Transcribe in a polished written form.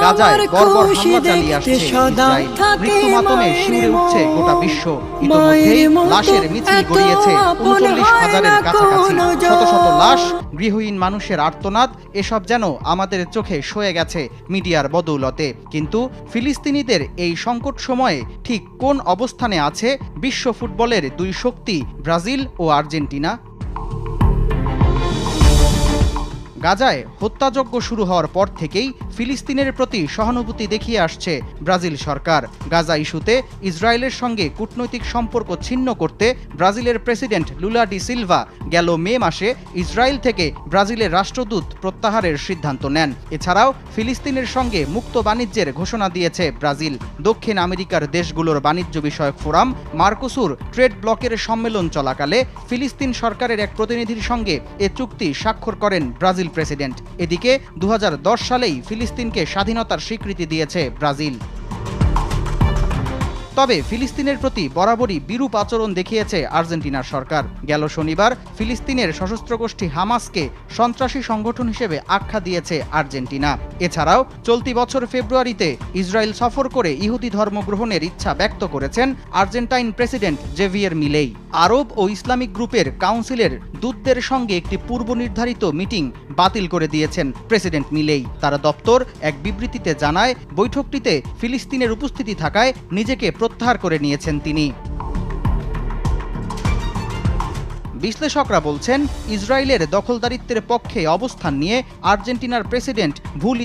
গাজায় বর্বর হামলা চালিয়ে আসছে ইসরায়েল। মৃত্যু মাতমে শিউরে উঠছে গোটা বিশ্ব। ইতোমধ্যেই লাশের মিছিল গড়িয়েছে ৩৯,০০০-এর কাছাকাছি। শত শত লাশ, গৃহহীন মানুষের আর্তনাদ, এসব যেন আমাদের চোখে সয়ে গেছে মিডিয়ার বদৌলতে। কিন্তু ফিলিস্তিনিদের এই সংকট সময়ে ঠিক কোন অবস্থানে আছে বিশ্ব ফুটবলের দুই শক্তি ব্রাজিল ও আর্জেন্টিনা? গাজায় হত্যাযজ্ঞ শুরু হওয়ার পর থেকেই ফিলিস্তিনের প্রতি সহানুভূতি দেখিয়ে আসছে ব্রাজিল সরকার। গাজা ইস্যুতে ইসরায়েলের সঙ্গে কূটনৈতিক সম্পর্ক ছিন্ন করতে ব্রাজিলের প্রেসিডেন্ট লুলা ডি সিলভা গেল মে মাসে ইসরায়েল থেকে ব্রাজিলের রাষ্ট্রদূত প্রত্যাহারের সিদ্ধান্ত নেন। এছাড়াও ফিলিস্তিনের সঙ্গে মুক্ত বাণিজ্যের ঘোষণা দিয়েছে ব্রাজিল। দক্ষিণ আমেরিকার দেশগুলোর বাণিজ্য বিষয়ক ফোরাম মার্কোসুর ট্রেড ব্লকের সম্মেলন চলাকালে ফিলিস্তিন সরকারের এক প্রতিনিধির সঙ্গে এ চুক্তি স্বাক্ষর করেন ব্রাজিল প্রেসিডেন্ট। এদিকে ২০১০ সালেই ফিলিস্তিনকে স্বাধীনতার স্বীকৃতি দিয়েছে ব্রাজিল। তবে ফিলিস্তিনের প্রতি বরাবরই বিরূপ আচরণ দেখিয়েছে আর্জেন্টিনার সরকার। গেল শনিবার ফিলিস্তিনের সশস্ত্র গোষ্ঠী হামাসকে সন্ত্রাসী সংগঠন হিসেবে আখ্যা দিয়েছে আর্জেন্টিনা। এছাড়াও চলতি বছর ফেব্রুয়ারিতে ইসরায়েল সফর করে ইহুদি ধর্ম গ্রহণের ইচ্ছা ব্যক্ত করেছেন আর্জেন্টাইন প্রেসিডেন্ট জেভিয়ের মিলেই। আরব ও ইসলামিক গ্রুপের কাউন্সিলের দূতদের সঙ্গে একটি পূর্ব নির্ধারিত মিটিং বাতিল করে দিয়েছেন প্রেসিডেন্ট মিলেই। তার দপ্তর এক বিবৃতিতে জানায়, বৈঠকটিতে ফিলিস্তিনের উপস্থিতি থাকায় নিজেকে প্রত্যাহার করে নিয়েছেন তিনি। বিশ্লেষকরা বলছেন, ইসরায়েলের দখলদারিত্বের পক্ষে অবস্থান নিয়ে আর্জেন্টিনার প্রেসিডেন্ট ভুল